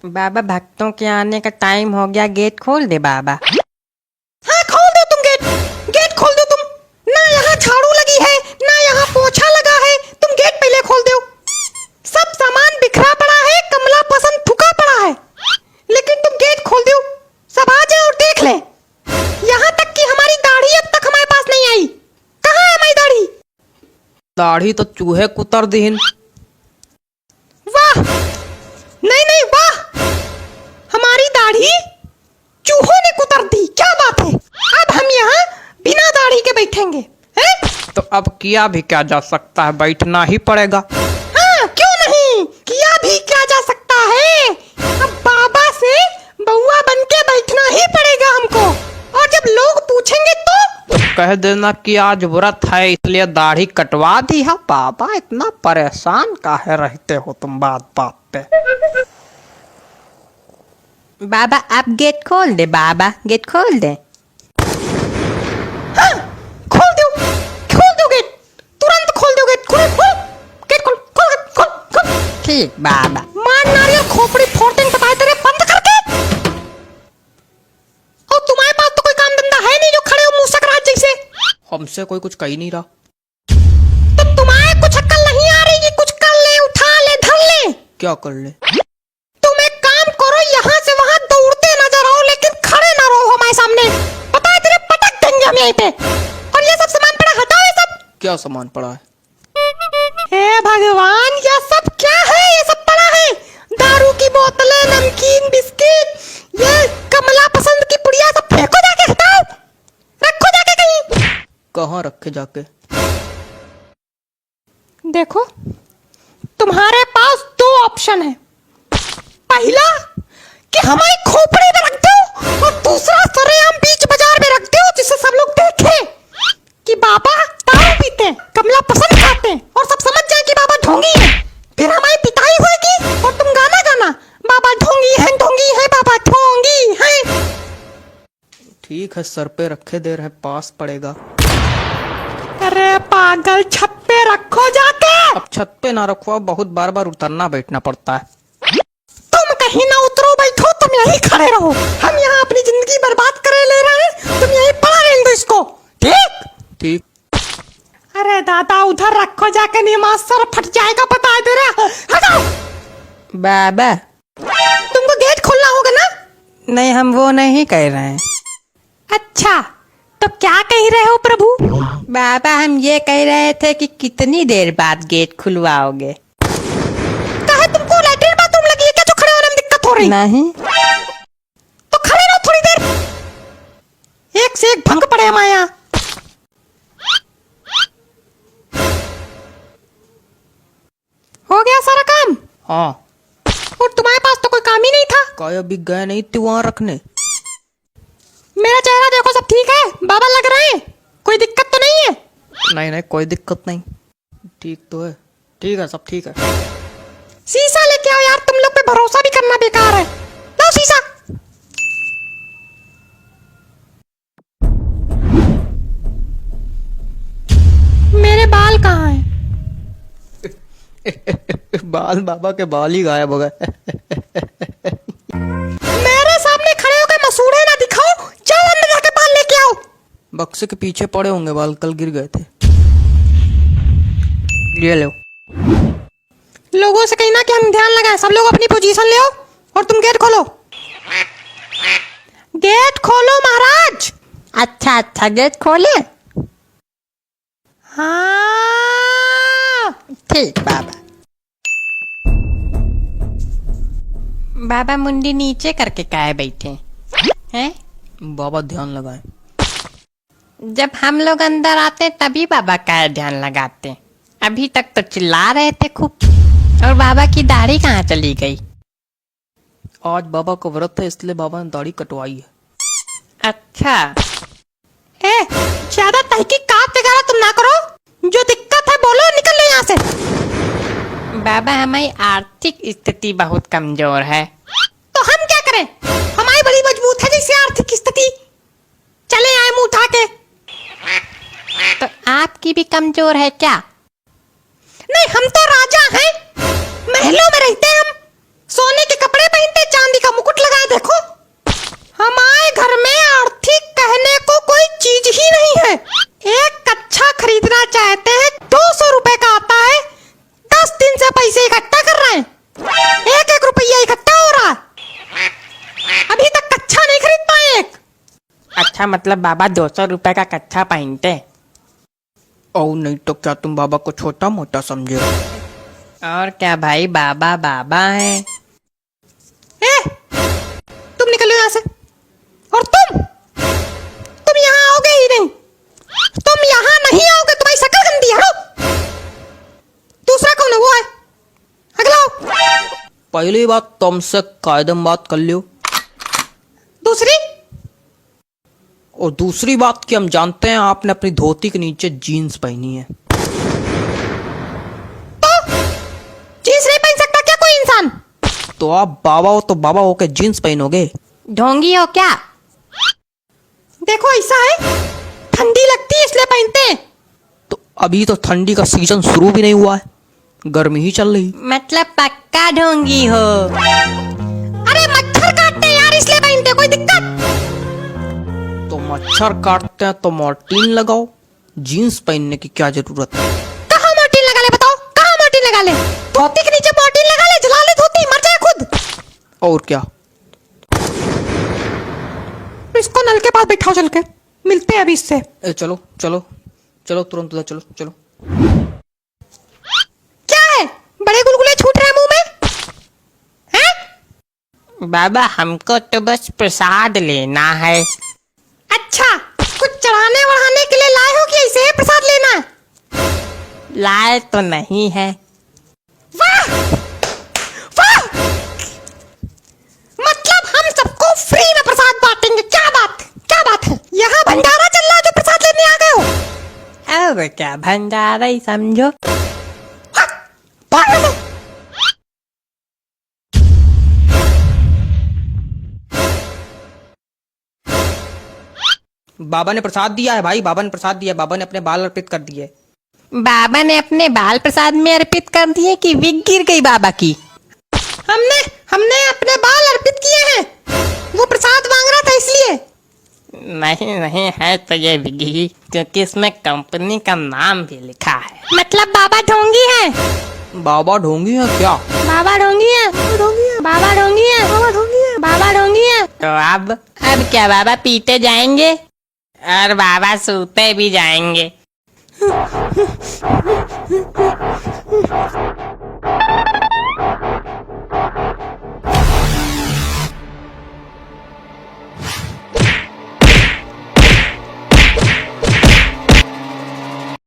बाबा भक्तों के आने का टाइम हो गया, गेट खोल दे बाबा। हाँ खोल दो तुम गेट, गेट खोल दो तुम। ना यहाँ झाड़ू लगी है ना यहाँ पोछा लगा है, तुम गेट पहले खोल दो। सब सामान बिखरा पड़ा है, कमला पसंद थुका पड़ा है, लेकिन तुम गेट खोल दो। सब आ जाए और देख ले। यहाँ तक कि हमारी दाढ़ी अब तक हमारे पास नहीं आई। कहाँ है हमारी दाढ़ी? दाढ़ी तो चूहे कुतर दीन। वाह, नहीं नहीं वाह, हमारी दाढ़ी चूहों ने कुतर दी। क्या बात है, अब हम यहाँ बिना दाढ़ी के बैठेंगे हैं? तो अब किया भी क्या जा सकता है, बैठना ही पड़ेगा। हाँ क्यों नहीं, किया भी क्या जा सकता है। अब बाबा से बउआ बन के बैठना ही पड़ेगा हमको। और जब लोग पूछेंगे तो कह देना कि आज व्रत है इसलिए दाढ़ी कटवा दी है। बाबा इतना परेशान काहे रहते हो तुम बात बात पे। बाबा आप गेट खोल दे बाबा, गेट खोल दे। हाँ खोल दो गेट, तुरंत खोल दो गेट। खोल खोल गेट, खोल खोल खोल खोल। ठीक बाबा। मार नारियल खोपड़ी फोड़ देंगे बताए तेरे, बंद करके। और तुम्हारे पास तो कोई काम धंधा है नहीं जो खड़े हो मूसक राज जैसे। हमसे कोई कुछ कही नहीं रहा। तो तुम्हारे कुछ अक्ल नहीं आ रही कि कुछ कर ले, उठा ले, धर ले। क्या कर ले? तुम एक काम करो, यहाँ से वहाँ दौड़ते नजर आओ, लेकिन खड़े ना रहो हमारे सामने। पता है तेरे पटक देंगे हम यहीं पे। और ये सब सामान पड़ा, हटाओ ये सब। क्या सामान पड़ा है? हे भगवान, ये सब क्या है? ये सब पड़ा है दारू की बोतलें, नमकीन, बिस्किट, ये कमला पसंद की पुड़िया, सब फेंको जाके, हटाओ, रखो जाके कहीं। कहाँ रखे जाके? देखो तुम्हारे पास दो ऑप्शन है। पहला कि हमारी खोपड़ी में रख दो, और दूसरा सरेआम बीच बाजार में रख दो, जिससे सब लोग देखें कि बाबा दारू पीते हैं, कमला पसंद खाते हैं, और सब समझ जाए कि बाबा ढोंगी है। फिर हमारी पिटाई होगी और तुम गाना गाना, बाबा ढोंगी है बाबा ढोंगी है। ठीक है, सर पे रखे दे रहे, पास पड़ेगा। अरे पागल, छत पे रखो जाके। अब छत पे ना रखो, बहुत बार बार उतरना बैठना पड़ता है। तुम कहीं ना उतरो, बैठो, तुम यहीं खड़े रहो। हम यहाँ अपनी जिंदगी बर्बाद करे ले रहे हैं, तुम यहीं पड़ा रहने दो इसको, ठीक? ठीक। अरे दादा, उधर रखो जाके, नहीं मास्टर फट जाएगा, पता है तेरा। हटाओ। बाबा तुमको गेट खोलना होगा ना? नहीं, हम वो नहीं कह रहे हैं। अच्छा, तो क्या कह रहे हो प्रभु? बाबा हम ये कह रहे थे कि कितनी देर बाद गेट खुलवाओगे। कहे तुमको लैट्रिन बाथरूम लगी है क्या जो खड़े होने में दिक्कत हो रही? नहीं। तो खड़े रहो थोड़ी देर, एक से एक भंग पड़े हमारे यहाँ। हो गया सारा काम? हाँ। और तुम्हारे पास तो कोई काम ही नहीं था। काय अभी गए नहीं थे वहाँ रखने? मेरा चेहरा देखो, सब ठीक है, बाबा लग रहे हैं, कोई दिक्कत तो नहीं है? नहीं नहीं, कोई दिक्कत नहीं, ठीक तो है। ठीक है, सब ठीक है। शीशा लेके आओ यार, तुम लोग पे भरोसा भी करना बेकार है। लाओ शीशा। मेरे बाल कहाँ हैं? बाल, बाबा के बाल ही गायब हो गए। मेरे सामने खड़े होकर मसूड़े ना दिखाओ, जाओ अंदर जाके बाल लेके आओ। बक्से के पीछे पड़े होंगे बाल, कल गिर गए थे। ये लो। लोगों से कहना कि हम ध्यान लगाएं, सब लोग अपनी पोजीशन ले आओ, और तुम गेट खोलो। गेट खोलो महाराज। अच्छा अच्छा, गेट खोले। हाँ ठीक बाबा। बाबा मुंडी नीचे करके काहे बैठे हैं? बाबा ध्यान लगाए। जब हम लोग अंदर आते तभी बाबा काहे ध्यान लगाते? अभी तक तो चिल्ला रहे थे खूब। और बाबा की दाढ़ी कहाँ चली गई? आज बाबा का व्रत है इसलिए बाबा ने दाढ़ी कटवाई है। अच्छा। ए, ज्यादा तहकीकात वगैरह तुम ना करो, जो दिक्कत है बोलो, निकल लो यहाँ से। बाबा हमारी आर्थिक स्थिति बहुत कमजोर है। तो हम क्या करें? हमारी बड़ी मजबूत है जैसे आर्थिक स्थिति। चले आए मुंह उठा के। तो आपकी भी कमजोर है क्या? नहीं, हम तो राजा हैं, महलों में रहते हैं हम, सोने के कपड़े पहनते, अच्छा मतलब बाबा 200 रुपए का कच्छा पहनते। और नहीं तो क्या तुम बाबा को छोटा मोटा समझे हो? और क्या भाई, बाबा बाबा है। ए, तुम निकलो यहाँ से। और तुम यहाँ आओगे ही नहीं। तुम यहाँ नहीं आओगे, तुम्हारी शक्ल गंदी है। हटो। दूसरा कौन है? वो है, अगला आओ। पहली बात तुमसे कायदम बात कर लियो, दूसरी और दूसरी बात कि हम जानते हैं आपने अपनी धोती के नीचे जीन्स पहनी है। तो जींस नहीं पहन सकता क्या कोई इंसान? तो आप बाबा हो तो बाबा हो के जीन्स पहनोगे? ढोंगी हो क्या? देखो ऐसा है, ठंडी लगती है इसलिए पहनते हैं। तो अभी तो ठंडी का सीजन शुरू भी नहीं हुआ है, गर्मी ही चल रही। मतलब पक्का ढोंगी हो? अरे मच्छर काटते हैं यार, इसलिए पहनते हैं। कोई दिक्कत? तो मच्छर काटते हैं तो मॉर्टीन लगाओ, जीन्स पहनने की क्या जरूरत है? कहाँ मोर्टीन लगा ले? बताओ कहाँ मोर्टीन लगा ले? धोती के नीचे मोर्टीन लगा ले, जला ले धोती, मर जाए खुद। और क्या? इसको नल के पास बैठाओ, चल के मिलते हैं अभी इससे। चलो चलो चलो तुरंत उधर चलो चलो। क्या है, बड़े गुलगुले छूट रहे हैं मुंह में? हैं? बाबा हमको तो बस प्रसाद लेना है। अच्छा, कुछ चढ़ाने वढ़ाने के लिए लाए हो कि ऐसे ही प्रसाद लेना है? लाए तो नहीं है। वाह वाह, मतलब हम सबको फ्री में प्रसाद बांटेंगे। क्या बात है? यहाँ भंडारा चल रहा है जो प्रसाद लेने आ गए हो? और क्या, भंडारा ही समझो। बाहर आ जाओ। बाबा ने प्रसाद दिया है भाई, बाबा ने प्रसाद दिया है, बाबा ने अपने बाल अर्पित कर दिए। बाबा ने अपने बाल प्रसाद में अर्पित कर दिए कि विग गिर गई बाबा की? हमने अपने बाल अर्पित किए हैं। वो प्रसाद मांग रहा था इसलिए। नहीं नहीं है तो ये विगी, क्योंकि इसमें कंपनी का नाम भी लिखा है। मतलब बाबा ढोंगी है? बाबा ढोंगी है क्या? बाबा ढोंगी है? बाबा ढोंगी है? बाबा ढोंगी है? तो अब क्या बाबा पीते जाएंगे और बाबा सूते भी जाएंगे?